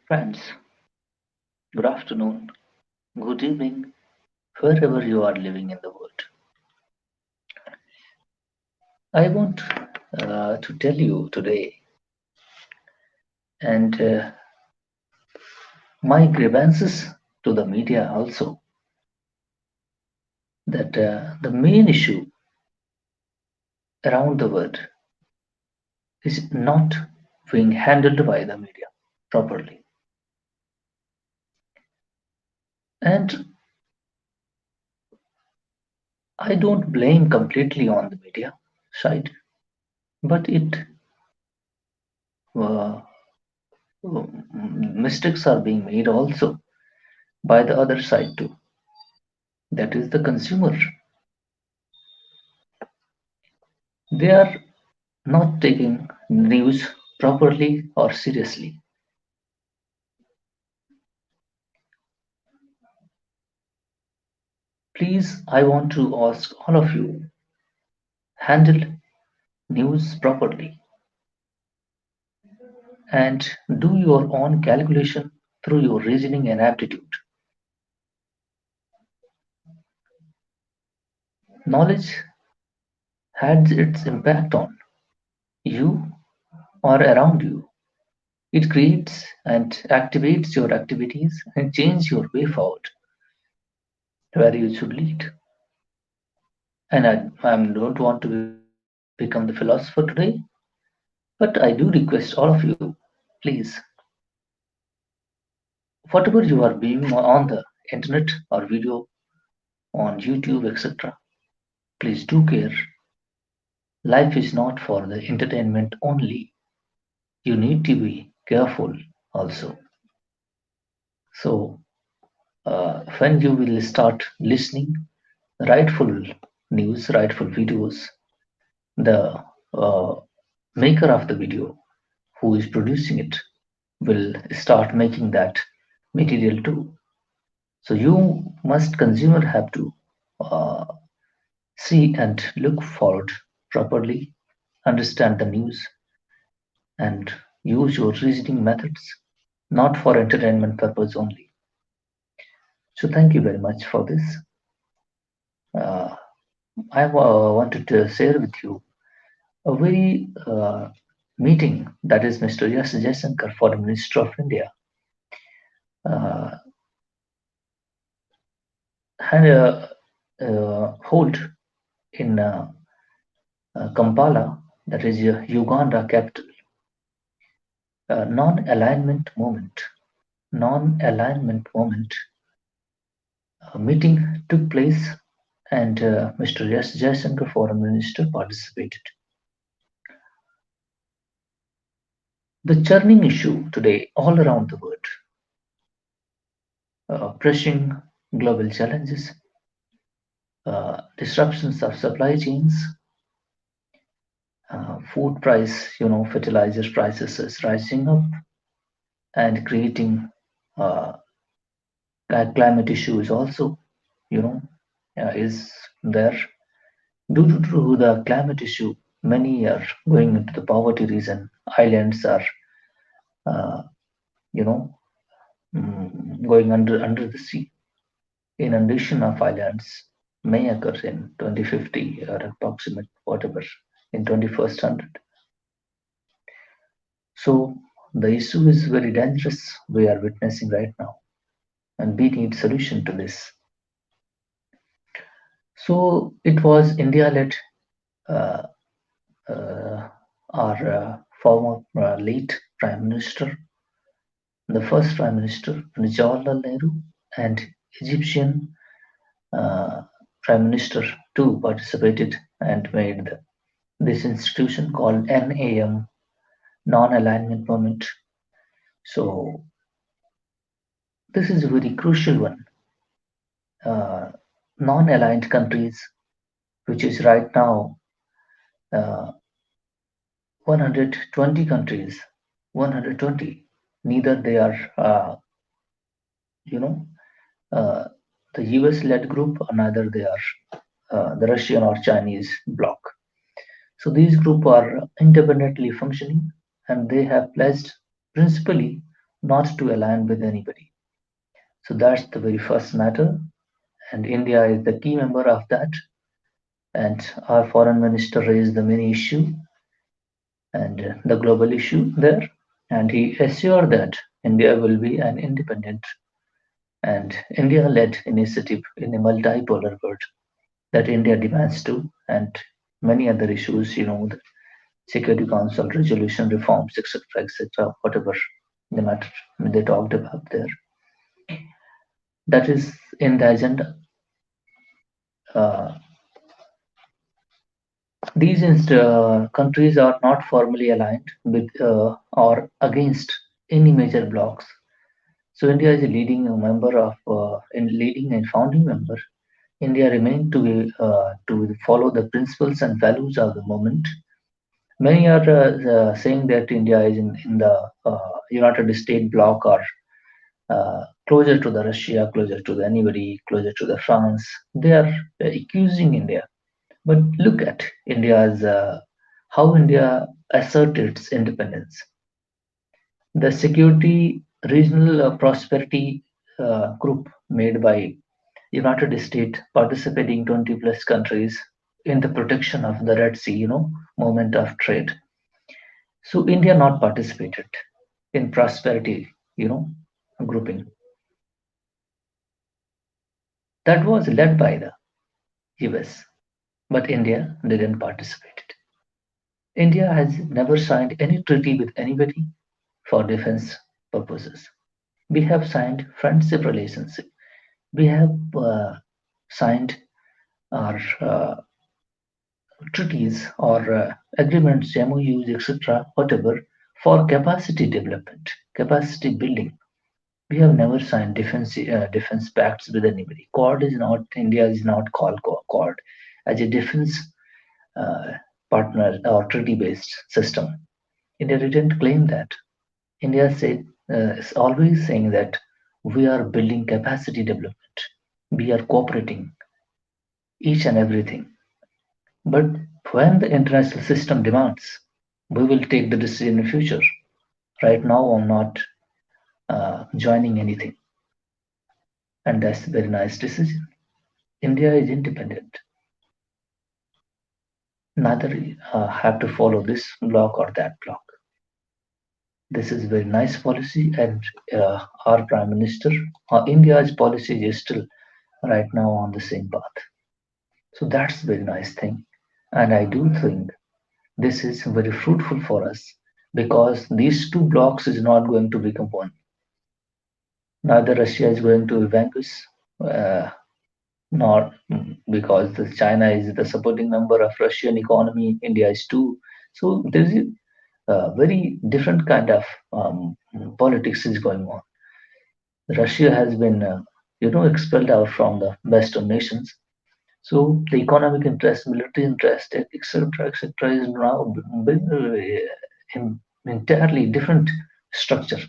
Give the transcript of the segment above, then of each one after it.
Friends, good afternoon, good evening, wherever you are living in the world. I want to tell you today, and my grievances to the media also, that the main issue around the world is not being handled by the media properly. And I don't blame completely on the media side, but it uh, mistakes are being made also by the other side too. That is the consumer. They are not taking news properly or seriously. Please, I want to ask all of you, handle news properly and do your own calculation through your reasoning and aptitude. Knowledge has its impact on you or around you. It creates and activates your activities and changes your way forward where you should lead. And I don't want to become the philosopher today, but I do request all of you, please, whatever you are viewing on the internet or video on YouTube, etc., please do care. Life is not for the entertainment only. You need to be careful also. So, when you will start listening rightful news, rightful videos, the uh, maker of the video who is producing it will start making that material too. So you must consumer have to uh, see and look forward properly, understand the news, and use your reasoning methods, not for entertainment purpose only. So thank you very much for this. Uh, I wanted to share with you a very meeting that is Mr. Jaishankar, Foreign Minister of India, uh, had a hold in Kampala, that is Uganda capital, non-alignment movement. Non-alignment movement meeting took place, and Mr. Jaishankar, Foreign Minister, participated. The churning issue today all around the world, pressing global challenges, disruptions of supply chains, food price, fertilizer prices is rising up and creating uh, climate issues also, you know, is there. Due to the climate issue, many are going into the poverty region. Islands are, uh, you know, going under the sea. Inundation of islands may occur in 2050 or approximate whatever in 21st hundred. So the issue is very dangerous we are witnessing right now, and we need solution to this. So it was India-led, uh, uh, our former late Prime Minister, the first Prime Minister Jawaharlal Nehru, and Egyptian uh, Prime Minister too participated and made this institution called NAM, Non-Alignment Movement. So this is a very crucial one. Uh, Non-aligned countries, which is right now uh, 120 countries, 120. Neither they are, you know, uh, the US-led group, or neither they are the Russian or Chinese bloc. So these groups are independently functioning, and they have pledged principally not to align with anybody. So that's the very first matter, and India is the key member of that. And our foreign minister raised the main issue and the global issue there, and he assured that India will be an independent and India-led initiative in a multipolar world that India demands to, and many other issues, the Security Council resolution reforms, etc., etc., whatever the matter they talked about there. That is in the agenda. Uh, these countries are not formally aligned with or against any major blocs. So India is a leading member of, and leading and founding member. India remained to follow the principles and values of the moment. Many are saying that India is in the United States bloc or closer to the Russia, closer to the anybody, closer to the France. They are accusing India. But look at India's how India asserted its independence. The Security Regional Prosperity Group made by United States participating 20 plus countries in the protection of the Red Sea, movement of trade. So India not participated in prosperity, grouping that was led by the US, but India didn't participate. India has never signed any treaty with anybody for defense purposes. We have signed friendship relationship. We have signed our treaties or agreements, MOUs, etc., whatever, for capacity development, capacity building. We have never signed defense pacts with anybody. Quad is not India is not called Quad as a defense uh, partner or treaty-based system. India didn't claim that. India said is always saying that we are building capacity development. We are cooperating each and everything. But when the international system demands, we will take the decision in the future. Right now, I'm not joining anything, and that's a very nice decision. India is independent. Neither have to follow this block or that block. This is a very nice policy, and our Prime Minister, India's policy is still right now on the same path. So that's a very nice thing, and I do think this is very fruitful for us because these two blocks is not going to become one. Neither Russia is going to vanquish, uh, nor because China is the supporting member of Russian economy, India is too. So there is a very different kind of politics is going on. Russia has been, expelled out from the Western nations. So the economic interest, military interest, etc., etc., is now in entirely different structure.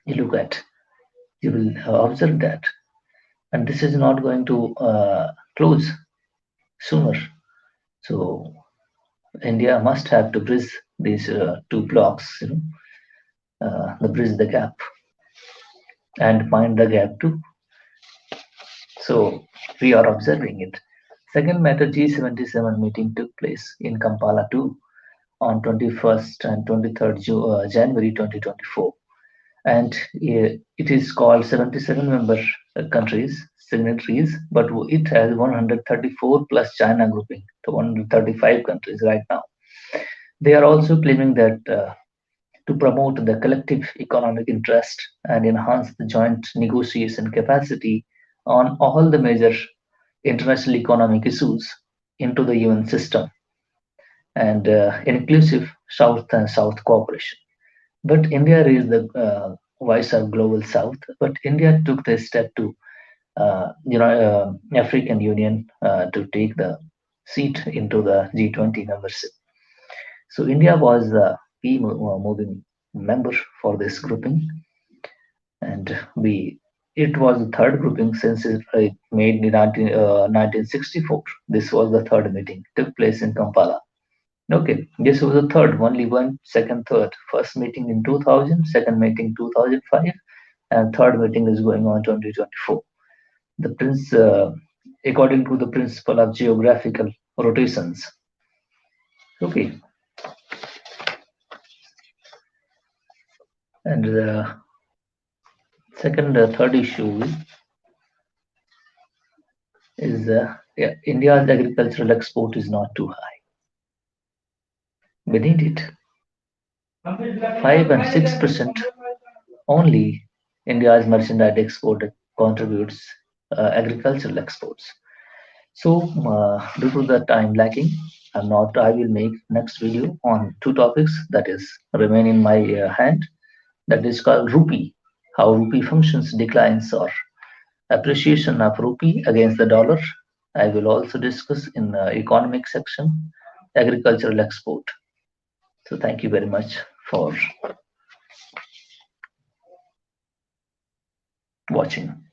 You look at, you will observe that, and this is not going to close sooner. So India must have to bridge these two blocks, the bridge the gap and mind the gap too. So we are observing it. Second matter, G77 meeting took place in Kampala too on 21st and 23rd January 2024. And it is called 77 member countries, signatories, but it has 134 plus China grouping, so 135 countries right now. They are also claiming that to promote the collective economic interest and enhance the joint negotiation capacity on all the major international economic issues into the UN system and inclusive South and South cooperation. But India is the voice of global South. But India took the step to, African Union to take the seat into the G20 membership. So India was the key moving member for this grouping, and we it was the third grouping since it made in 1964. This was the third meeting took place in Kampala. Okay, this was the third, only one, second, third. First meeting in 2000, second meeting 2005, and third meeting is going on 2024. The according to the principle of geographical rotations. Okay, and the second, third issue is yeah, India's agricultural export is not too high. We need it. 5 and 6% only India's merchandise export contributes agricultural exports. So due to the time lacking, I will make next video on two topics that is remain in my hand, that is called rupee, how rupee functions, declines or appreciation of rupee against the dollar. I will also discuss in the economic section agricultural export. So thank you very much for watching.